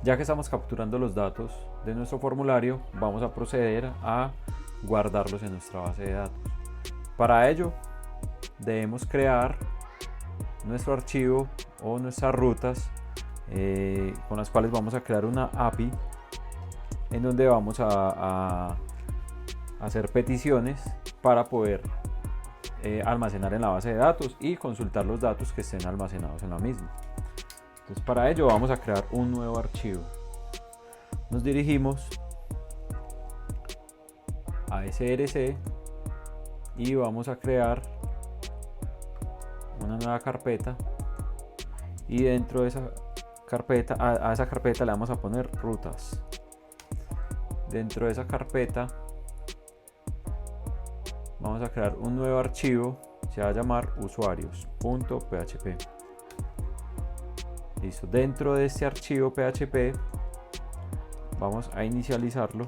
Ya que estamos capturando los datos de nuestro formulario, vamos a proceder a guardarlos en nuestra base de datos. Para ello, debemos crear nuestro archivo o nuestras rutas con las cuales vamos a crear una API en donde vamos a hacer peticiones para poder almacenar en la base de datos y consultar los datos que estén almacenados en la misma. Entonces, para ello vamos a crear un nuevo archivo. Nos dirigimos a src y vamos a crear una nueva carpeta, y dentro de esa carpeta, a esa carpeta le vamos a poner rutas. Dentro de esa carpeta vamos a crear un nuevo archivo, se va a llamar usuarios.php. Listo. Dentro de este archivo PHP vamos a inicializarlo.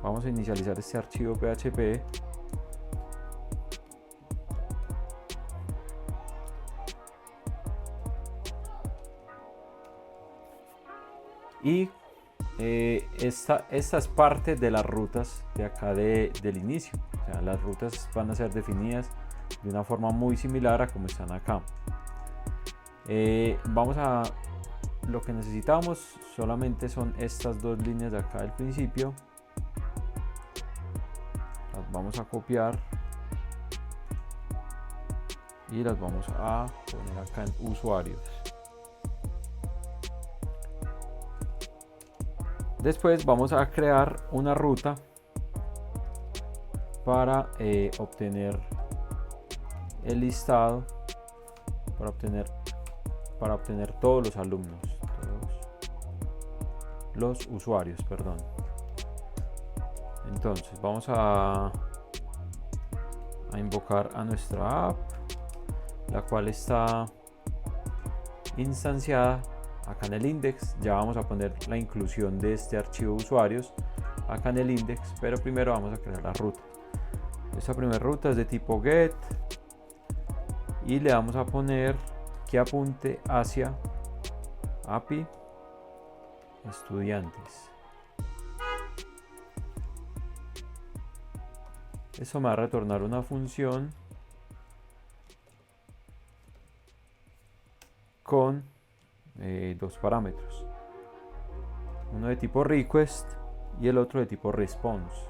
Vamos a inicializar este archivo PHP y esta es parte de las rutas de acá del inicio. O sea, las rutas van a ser definidas de una forma muy similar a como están acá. Lo que necesitamos solamente son estas dos líneas de acá del principio. Las vamos a copiar y las vamos a poner acá en usuarios. Después vamos a crear una ruta para obtener el listado, para obtener todos los alumnos, todos los usuarios, perdón. Entonces vamos a invocar a nuestra app, la cual está instanciada acá en el index. Ya vamos a poner la inclusión de este archivo usuarios acá en el index, pero primero vamos a crear la ruta. Esta primera ruta es de tipo get y le vamos a poner que apunte hacia API estudiantes. Eso me va a retornar una función con dos parámetros, uno de tipo request y el otro de tipo response.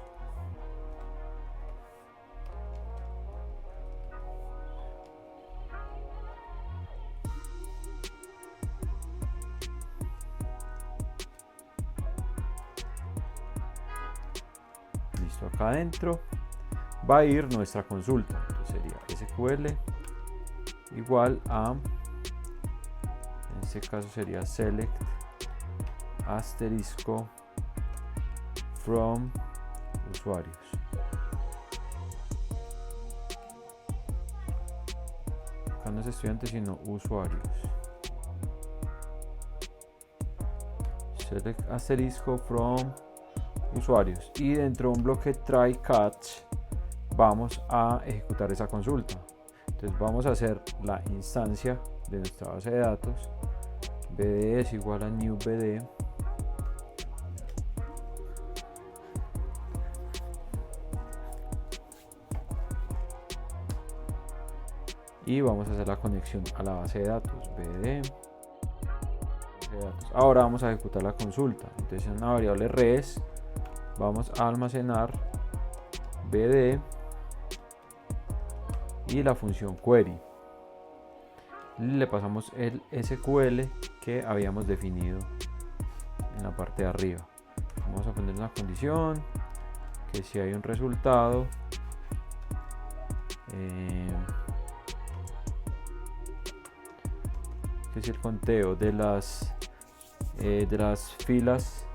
Listo, acá adentro va a ir nuestra consulta. Entonces sería SQL igual a, en este caso sería select asterisco from usuarios. Acá no es estudiantes sino usuarios. Select asterisco from usuarios, y dentro de un bloque try catch vamos a ejecutar esa consulta. Entonces vamos a hacer la instancia de nuestra base de datos. bd es igual a new bd y vamos a hacer la conexión a la base de datos. bd ahora vamos a ejecutar la consulta. Entonces en una variable res vamos a almacenar bd y la función query. Le pasamos el SQL que habíamos definido en la parte de arriba. Vamos a poner una condición que si hay un resultado que es el conteo de las filas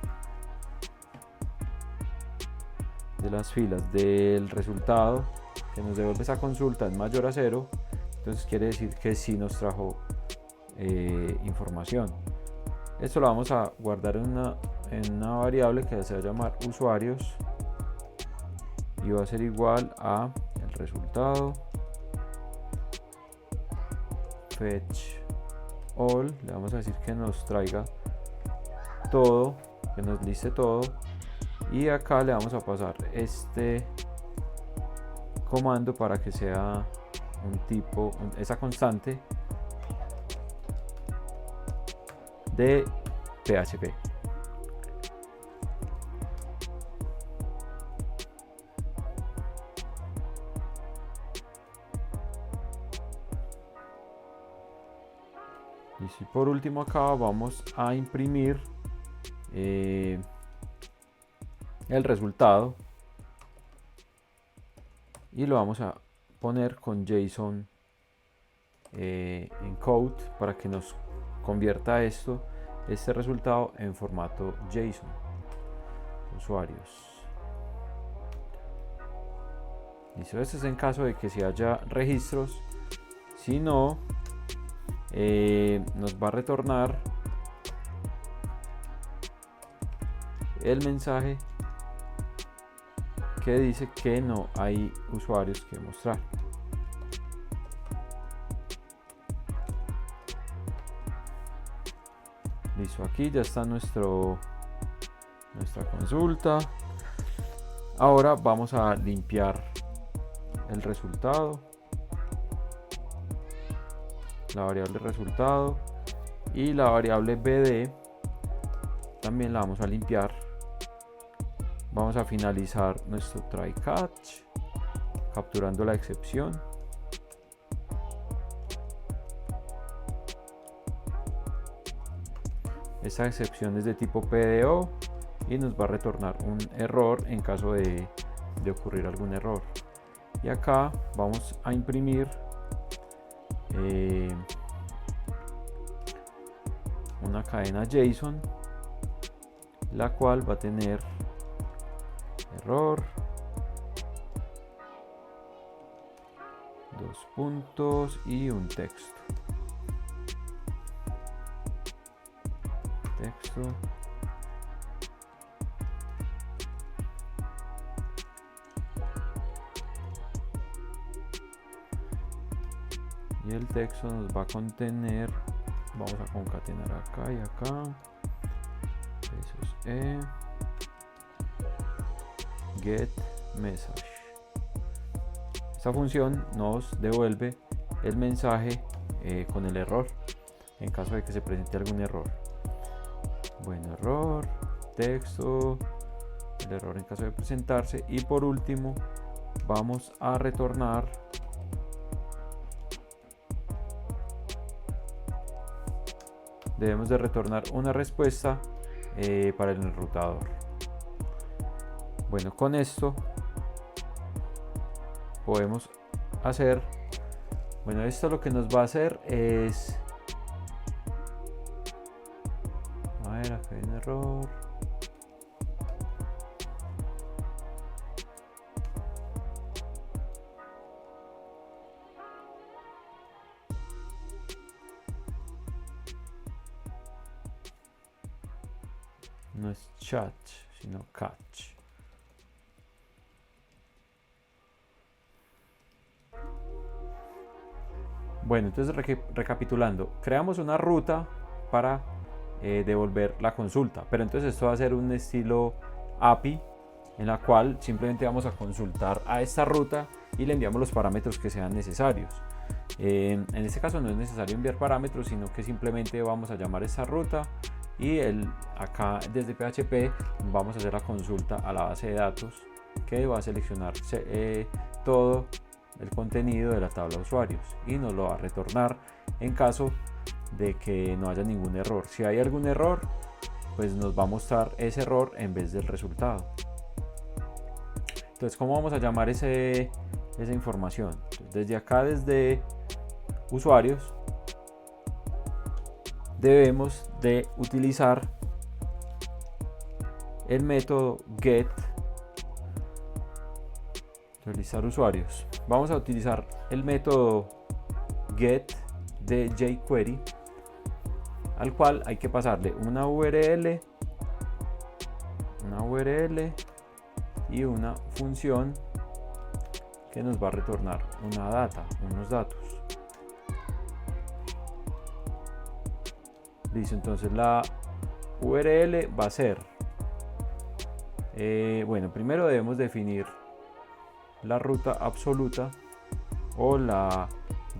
del resultado que nos devuelve esa consulta es mayor a 0, entonces quiere decir que sí nos trajo información. Esto lo vamos a guardar en una variable que se va a llamar usuarios y va a ser igual a el resultado fetch all, le vamos a decir que nos traiga todo, que nos liste todo, y acá le vamos a pasar este comando para que sea un tipo, esa constante de PHP. Y por último acá vamos a imprimir el resultado y lo vamos a poner con JSON encode para que nos convierta este resultado en formato JSON. Usuarios. Listo, esto es en caso de que si haya registros. Si no, nos va a retornar el mensaje que dice que no hay usuarios que mostrar. Listo, aquí ya está nuestra consulta. Ahora vamos a limpiar el resultado, la variable resultado, y la variable bd también la vamos a limpiar. Vamos a finalizar nuestro try catch capturando la excepción. Esta excepción es de tipo PDO y nos va a retornar un error en caso de ocurrir algún error. Y acá vamos a imprimir una cadena JSON, la cual va a tener error, 2 puntos y un texto. Y el texto nos va a contener, vamos a concatenar acá y acá, eso es get message. Esta función nos devuelve el mensaje con el error en caso de que se presente algún error. Bueno, error, texto, el error en caso de presentarse, y por último vamos a retornar debemos de retornar una respuesta para el enrutador. Bueno, con esto podemos hacer, bueno, esto lo que nos va a hacer es, a ver, acá hay un error. No es chat, sino catch. Bueno, entonces recapitulando, creamos una ruta para devolver la consulta, pero entonces esto va a ser un estilo API en la cual simplemente vamos a consultar a esta ruta y le enviamos los parámetros que sean necesarios. En este caso no es necesario enviar parámetros, sino que simplemente vamos a llamar esta ruta y acá desde PHP vamos a hacer la consulta a la base de datos, que va a seleccionar todo el contenido de la tabla de usuarios y nos lo va a retornar en caso de que no haya ningún error. Si hay algún error, pues nos va a mostrar ese error en vez del resultado. Entonces, ¿cómo vamos a llamar esa información? Entonces, desde acá, desde usuarios, debemos de utilizar el método get realizar usuarios. Vamos a utilizar el método get de jQuery, al cual hay que pasarle una URL y una función que nos va a retornar una data, unos datos. Listo, entonces la URL va a ser, bueno, primero debemos definir la ruta absoluta o la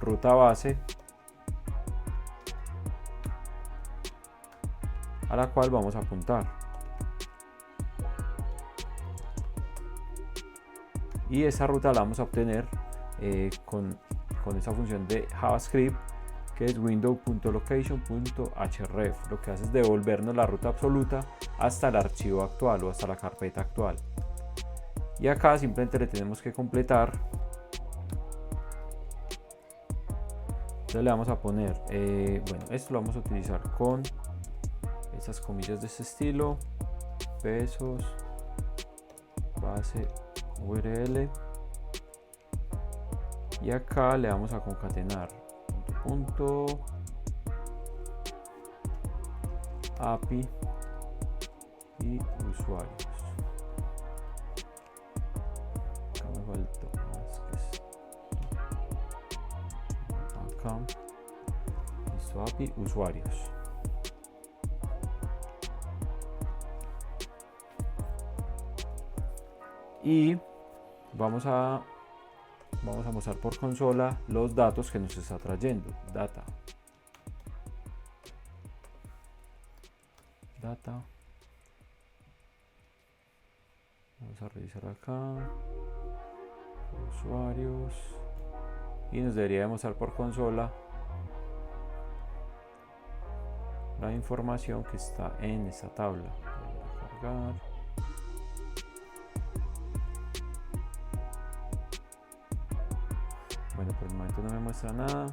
ruta base a la cual vamos a apuntar. Y esa ruta la vamos a obtener con esa función de JavaScript que es window.location.href. Lo que hace es devolvernos la ruta absoluta hasta el archivo actual o hasta la carpeta actual. Y acá simplemente le tenemos que completar. Entonces le vamos a poner, bueno, esto lo vamos a utilizar con estas comillas de este estilo, pesos, base URL, y acá le vamos a concatenar punto API y usuarios. Acá me faltó más que esto. Acá, listo, API usuarios. Y vamos a mostrar por consola los datos que nos está trayendo. Data. Vamos a revisar acá. Usuarios. Y nos debería demostrar por consola la información que está en esta tabla. Voy a cargar. Bueno, por el momento no me muestra nada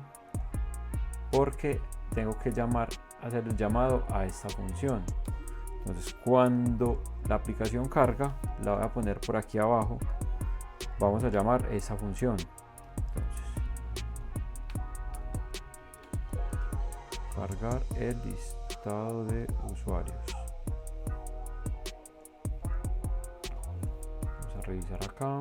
porque tengo que hacer el llamado a esta función. Entonces, cuando la aplicación carga, la voy a poner por aquí abajo. Vamos a llamar esa función. Entonces, cargar el listado de usuarios. Vamos a revisar acá.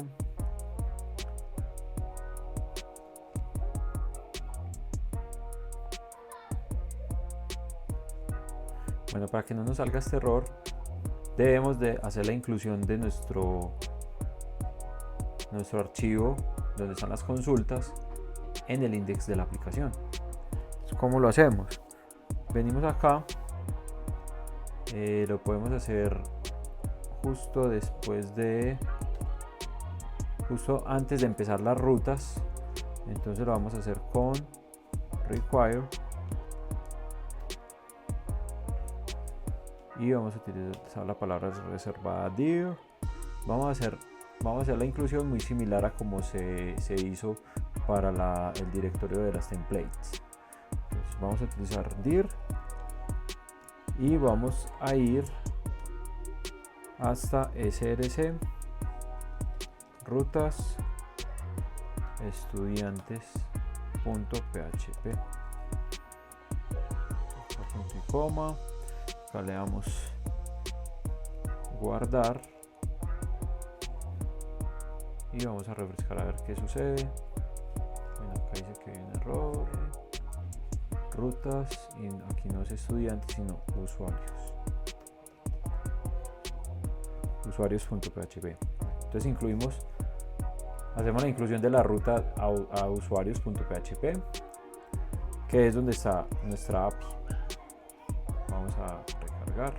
Bueno, para que no nos salga este error, debemos de hacer la inclusión de nuestro archivo donde están las consultas en el index de la aplicación. ¿Cómo lo hacemos? Venimos acá, lo podemos hacer justo antes de empezar las rutas. Entonces lo vamos a hacer con require. Y vamos a utilizar la palabra reservada dir. Vamos a hacer la inclusión muy similar a como se hizo para el directorio de las templates. Entonces vamos a utilizar dir y vamos a ir hasta src rutas estudiantes.php, punto y coma. Acá le damos guardar y vamos a refrescar a ver qué sucede. Bueno, acá dice que hay un error. Rutas, y aquí no es estudiantes sino usuarios. Usuarios.php. Entonces hacemos la inclusión de la ruta a usuarios.php, que es donde está nuestra API. Vamos a recargar.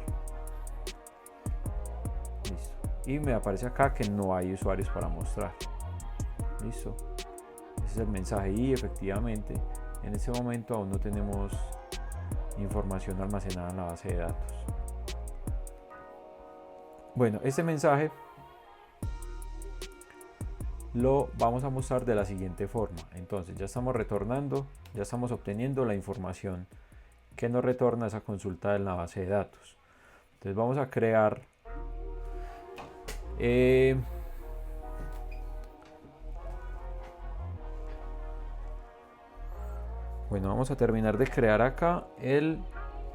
Listo. Y me aparece acá que no hay usuarios para mostrar. Listo. Ese es el mensaje y efectivamente en este momento aún no tenemos información almacenada en la base de datos. Bueno, este mensaje lo vamos a mostrar de la siguiente forma. Entonces ya estamos obteniendo la información que nos retorna esa consulta en la base de datos. Entonces vamos a crear bueno, vamos a terminar de crear acá el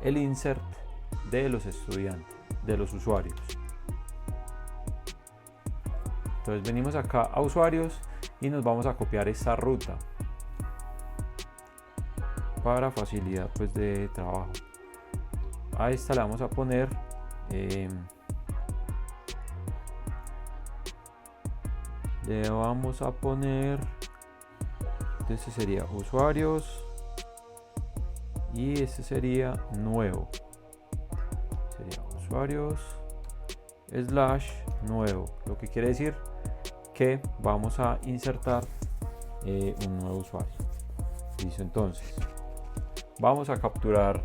insert de los estudiantes, de los usuarios. Entonces venimos acá a usuarios y nos vamos a copiar esta ruta para facilidad pues de trabajo. a esta le vamos a poner este sería usuarios y este sería nuevo, sería usuarios / nuevo, lo que quiere decir que vamos a insertar un nuevo usuario. Listo, entonces vamos a capturar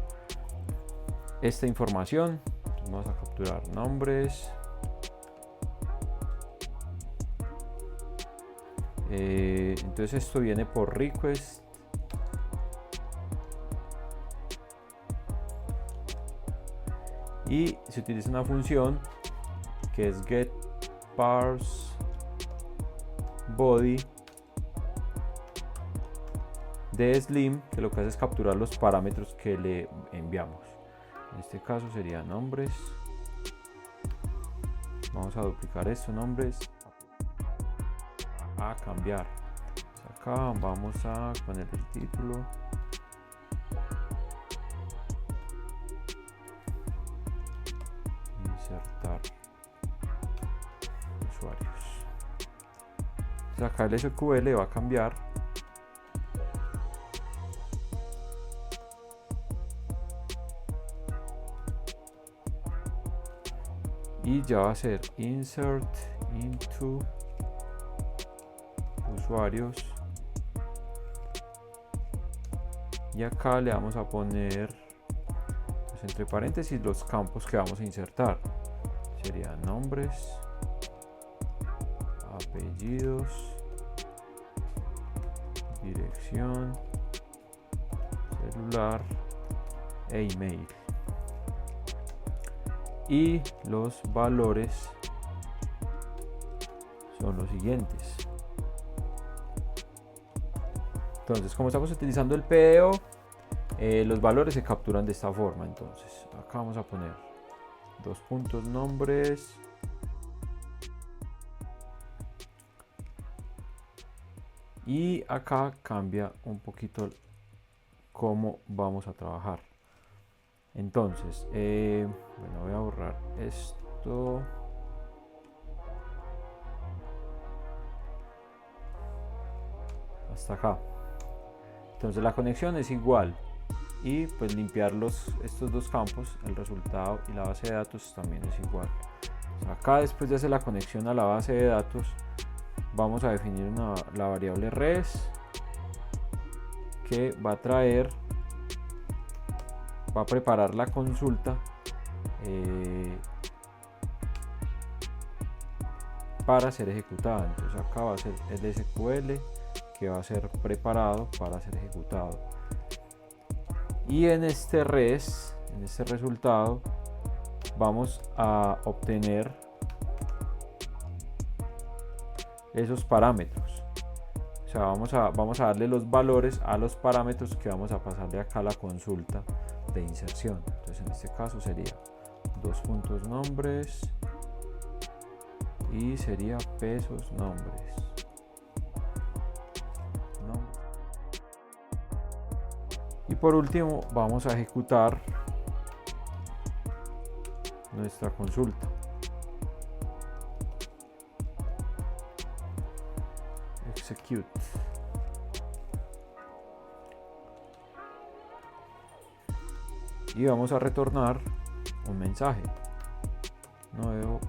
esta información. Vamos a capturar nombres, entonces esto viene por request, y se utiliza una función que es get parse body de slim, que lo que hace es capturar los parámetros que le enviamos. En este caso sería nombres. Vamos a duplicar esto, nombres, a cambiar. Acá vamos a poner el título. Insertar usuarios. Entonces acá el SQL va a cambiar. Y ya va a ser insert into usuarios, y acá le vamos a poner pues, entre paréntesis los campos que vamos a insertar. Serían nombres, apellidos, dirección, celular e email. Y los valores son los siguientes. Entonces, como estamos utilizando el PEO, los valores se capturan de esta forma. Entonces acá vamos a poner dos puntos nombres, y acá cambia un poquito cómo vamos a trabajar. Entonces, bueno, voy a borrar esto. Hasta acá. Entonces la conexión es igual, y pues limpiar estos dos campos, el resultado y la base de datos, también es igual. Acá, después de hacer la conexión a la base de datos, vamos a definir la variable res, que va a traer, va a preparar la consulta para ser ejecutada. Entonces acá va a ser el SQL que va a ser preparado para ser ejecutado, y en este res, en este resultado, vamos a obtener esos parámetros. O sea, vamos a darle los valores a los parámetros que vamos a pasarle acá a la consulta de inserción. Entonces en este caso sería dos puntos nombres, y sería pesos nombres. Y por último vamos a ejecutar nuestra consulta. Execute. Y vamos a retornar un mensaje. Nuevo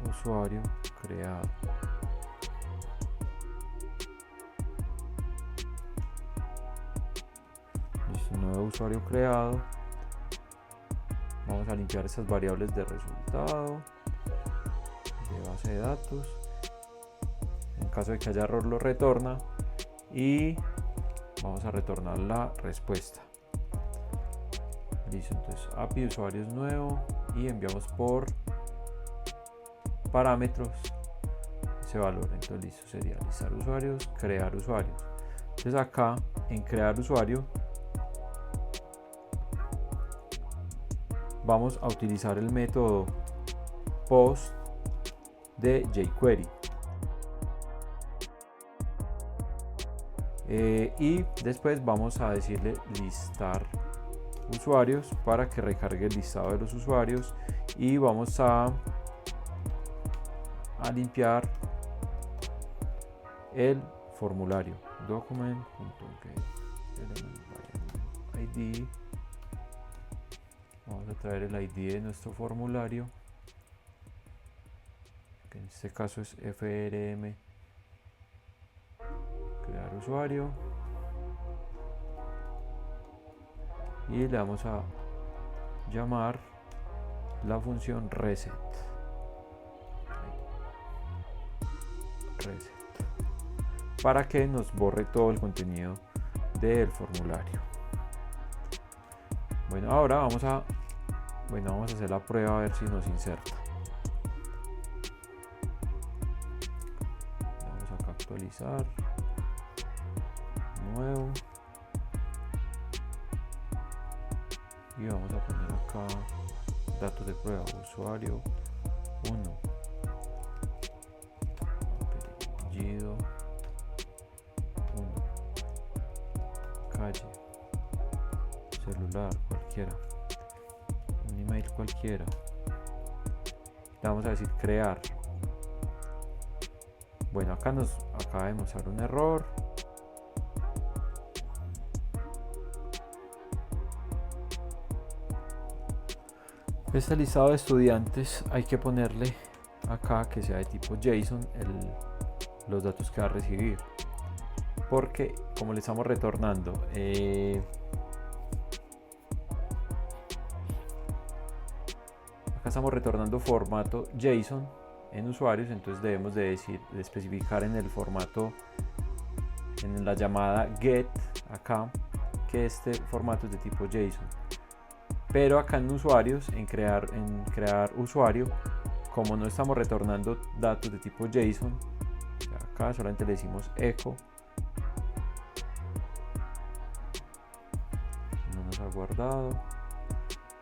usuario creado. Listo, nuevo usuario creado. Vamos a limpiar estas variables de resultado, de base de datos. En caso de que haya error, lo retorna, y vamos a retornar la respuesta. Listo, entonces API usuarios nuevo, y enviamos por parámetros ese valor. Entonces listo, sería listar usuarios, crear usuarios. Entonces acá en crear usuario vamos a utilizar el método post de jQuery. y después vamos a decirle listar usuarios para que recargue el listado de los usuarios, y vamos a limpiar el formulario document.getElementID. Vamos a traer el ID de nuestro formulario, que en este caso es frm crear usuario, y le vamos a llamar la función reset para que nos borre todo el contenido del formulario. Bueno, ahora vamos a hacer la prueba a ver si nos inserta. Vamos acá a actualizar, nuevo, y vamos a poner acá datos de prueba, usuario 1, apellido 1, calle, celular cualquiera, un email cualquiera. Le vamos a decir crear. Bueno, acá acaba de mostrar un error. Este listado de estudiantes hay que ponerle acá que sea de tipo JSON los datos que va a recibir, porque como le estamos retornando acá estamos retornando formato JSON en usuarios, entonces debemos de especificar en el formato, en la llamada get acá, que este formato es de tipo JSON. Pero acá en usuarios, en crear usuario, como no estamos retornando datos de tipo JSON, acá solamente le decimos echo, no nos ha guardado,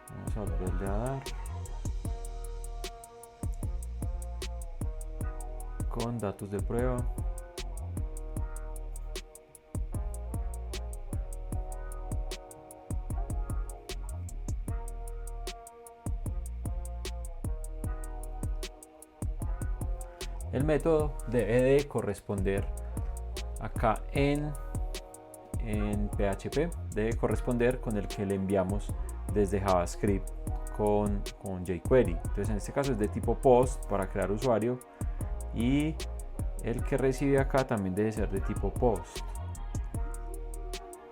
vamos a volverle a dar con datos de prueba. El método debe de corresponder acá en PHP, debe corresponder con el que le enviamos desde JavaScript con jQuery. Entonces en este caso es de tipo post para crear usuario, y el que recibe acá también debe ser de tipo post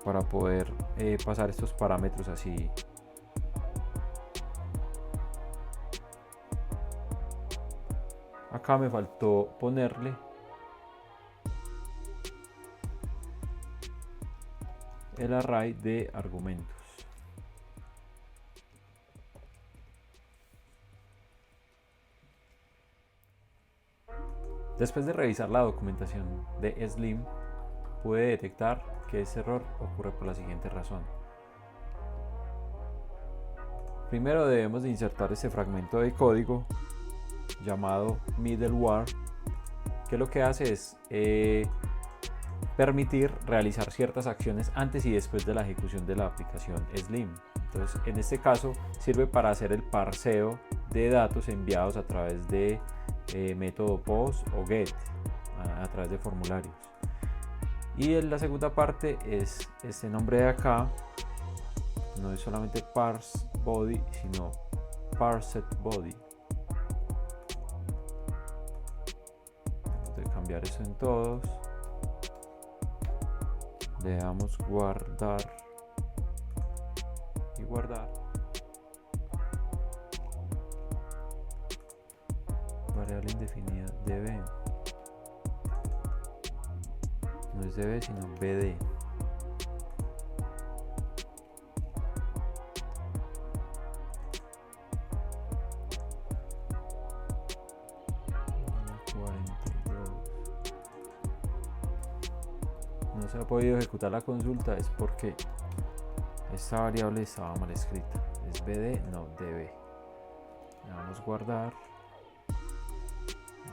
para poder pasar estos parámetros así. Acá me faltó ponerle el array de argumentos. Después de revisar la documentación de Slim, pude detectar que este error ocurre por la siguiente razón. Primero debemos de insertar este fragmento de código llamado middleware, que lo que hace es permitir realizar ciertas acciones antes y después de la ejecución de la aplicación Slim. Entonces, en este caso sirve para hacer el parseo de datos enviados a través de método post o get, a través de formularios. Y en la segunda parte es este nombre de acá, no es solamente parse body, sino parsed body. Vamos a cambiar eso en todos. Le damos guardar y guardar. Variable indefinida db, no es db sino bd. No se ha podido ejecutar la consulta, es porque esta variable estaba mal escrita, es bd no db. Le damos a guardar,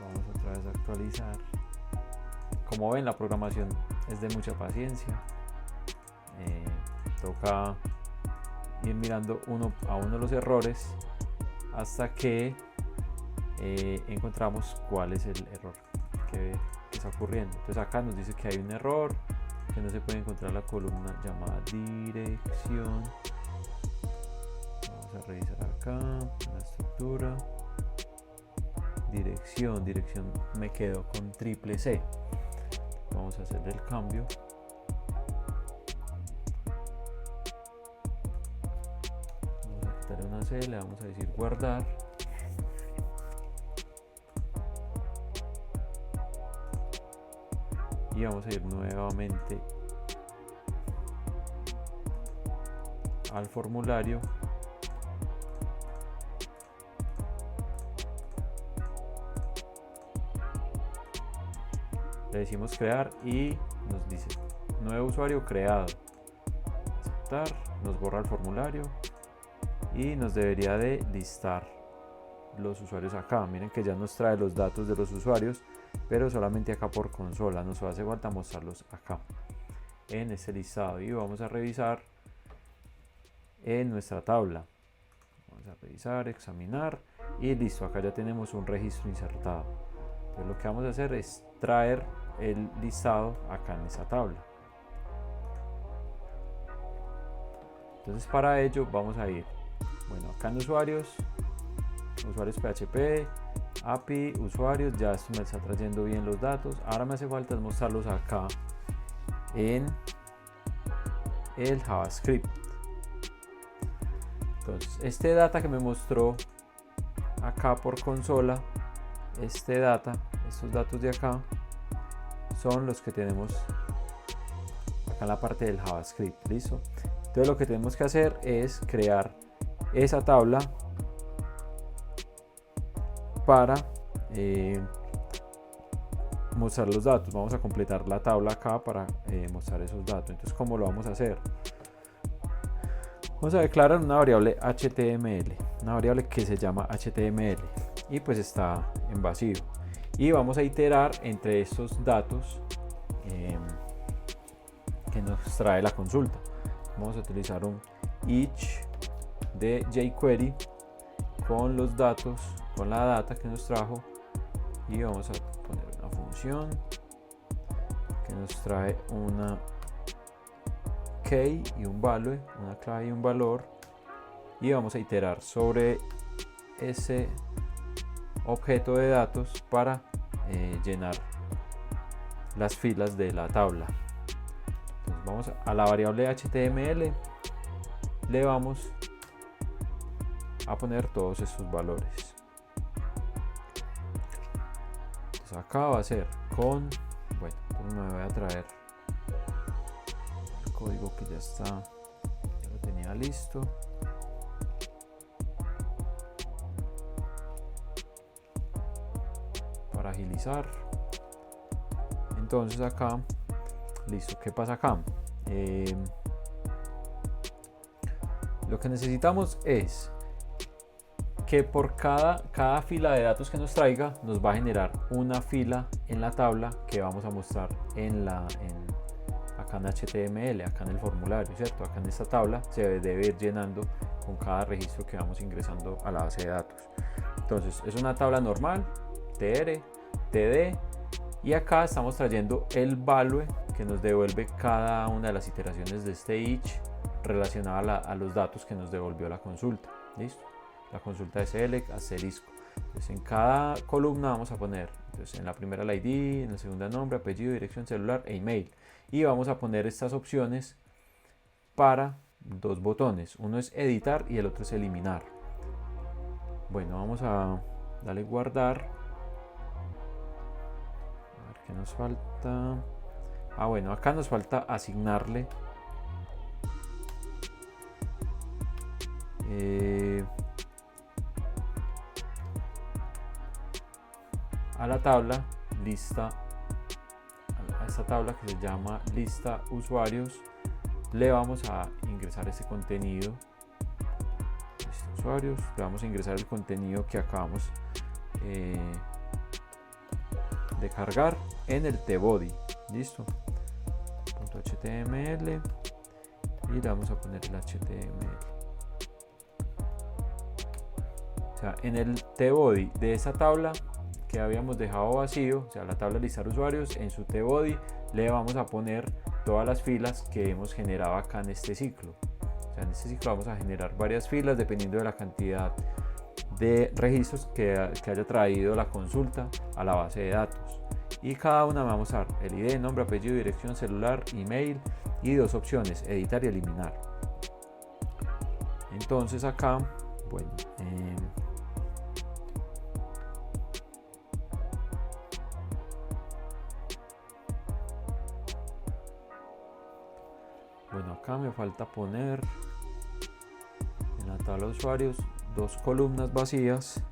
vamos otra vez a actualizar Como ven, la programación es de mucha paciencia. Toca ir mirando uno a uno los errores hasta que encontramos cuál es el error que está ocurriendo. Entonces acá nos dice que hay un error, que no se puede encontrar la columna llamada dirección. Vamos a revisar acá la estructura. Dirección me quedo con triple C. Vamos a hacer el cambio. Vamos a quitar una C, le vamos a decir guardar. Y vamos a ir nuevamente al formulario. Le decimos crear y nos dice nuevo usuario creado. Aceptar, nos borra el formulario y nos debería de listar los usuarios acá. Miren que ya nos trae los datos de los usuarios, pero solamente acá por consola. Nos hace falta mostrarlos acá en este listado y vamos a revisar en nuestra tabla. Vamos a revisar, examinar y listo, acá ya tenemos un registro insertado. Entonces lo que vamos a hacer es traer el listado acá en esa tabla. Entonces para ello vamos a ir, bueno, acá en usuarios PHP, API, usuarios, ya esto me está trayendo bien los datos. Ahora me hace falta mostrarlos acá en el JavaScript. Entonces este data que me mostró acá por consola, estos datos de acá son los que tenemos acá en la parte del JavaScript. Listo. Entonces lo que tenemos que hacer es crear esa tabla para mostrar los datos. Vamos a completar la tabla acá para mostrar esos datos. Entonces, ¿cómo lo vamos a hacer? Vamos a declarar una variable HTML, una variable que se llama HTML y pues está en vacío. Y vamos a iterar entre estos datos que nos trae la consulta. Vamos a utilizar un each de jQuery con los datos, con la data que nos trajo, y vamos a poner una función que nos trae una key y un value, una clave y un valor, y vamos a iterar sobre ese objeto de datos para llenar las filas de la tabla. Entonces vamos a la variable HTML, le vamos a poner todos estos valores. Entonces acá va a ser con, bueno, entonces me voy a traer el código que ya está, ya lo tenía listo. Para agilizar. Entonces acá, listo. ¿Qué pasa acá? Lo que necesitamos es que por cada fila de datos que nos traiga, nos va a generar una fila en la tabla que vamos a mostrar acá en HTML, acá en el formulario, ¿cierto? Acá en esta tabla se debe ir llenando con cada registro que vamos ingresando a la base de datos. Entonces es una tabla normal, tr, td, y acá estamos trayendo el value que nos devuelve cada una de las iteraciones de este each relacionada a los datos que nos devolvió la consulta. ¿Listo? La consulta de select asterisco. Entonces en cada columna vamos a poner, entonces en la primera el ID, en la segunda nombre, apellido, dirección celular e email, y vamos a poner estas opciones para dos botones. Uno es editar y el otro es eliminar. Bueno, vamos a darle guardar. A ver qué nos falta. Bueno, acá nos falta asignarle a la tabla lista, a esta tabla que se llama lista usuarios, le vamos a ingresar ese contenido. Lista usuarios, le vamos a ingresar el contenido que acabamos de cargar en el tbody. Listo. .html y le vamos a poner el HTML. O sea, en el tbody de esa tabla que habíamos dejado vacío, o sea, la tabla listar usuarios, en su tbody le vamos a poner todas las filas que hemos generado acá en este ciclo. O sea, en este ciclo vamos a generar varias filas dependiendo de la cantidad de registros que haya traído la consulta a la base de datos. Y cada una vamos a dar el ID, nombre, apellido, dirección, celular, email y dos opciones, editar y eliminar. Entonces acá, bueno, acá me falta poner en la tabla de usuarios dos columnas vacías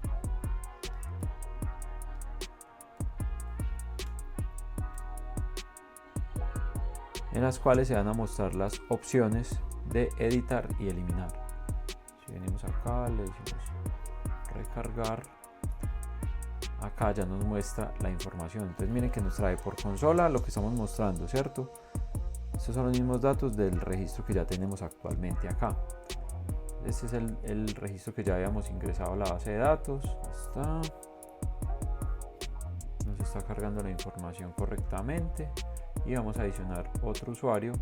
en las cuales se van a mostrar las opciones de editar y eliminar. Si venimos acá, le decimos recargar, acá ya nos muestra la información. Entonces miren que nos trae por consola lo que estamos mostrando, ¿cierto? Estos son los mismos datos del registro que ya tenemos actualmente acá. Este es el registro que ya habíamos ingresado a la base de datos. Nos está cargando la información correctamente y vamos a adicionar otro usuario.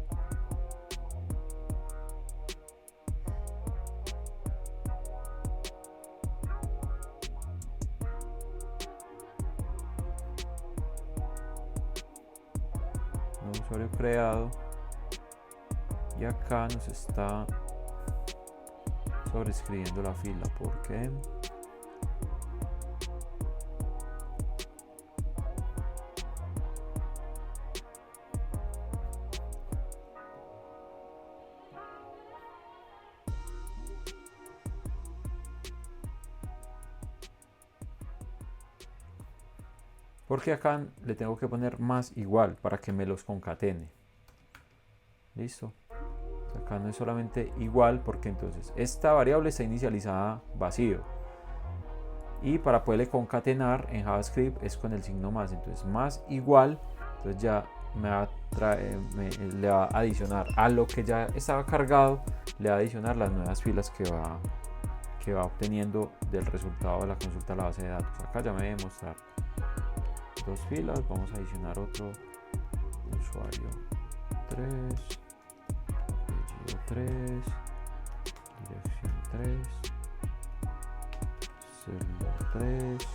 Un usuario creado y acá nos está sobreescribiendo la fila porque acá le tengo que poner más igual para que me los concatene. Listo. Acá no es solamente igual porque entonces esta variable está inicializada vacío y para poderle concatenar en JavaScript es con el signo más. Entonces más igual, entonces ya le va a adicionar a lo que ya estaba cargado, le va a adicionar las nuevas filas que va obteniendo del resultado de la consulta a la base de datos. Acá ya me debe mostrar dos filas, vamos a adicionar otro usuario 3, apellido 3, dirección 3, celular 3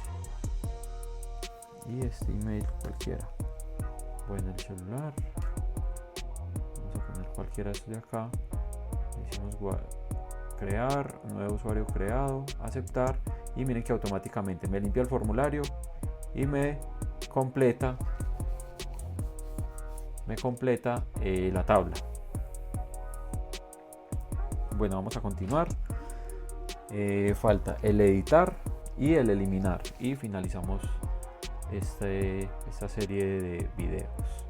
y este email cualquiera. Bueno, el celular vamos a poner cualquiera de estos de acá, decimos crear, nuevo usuario creado, aceptar y miren que automáticamente me limpia el formulario y me completa la tabla. Bueno, vamos a continuar. Falta el editar y el eliminar y finalizamos esta serie de videos.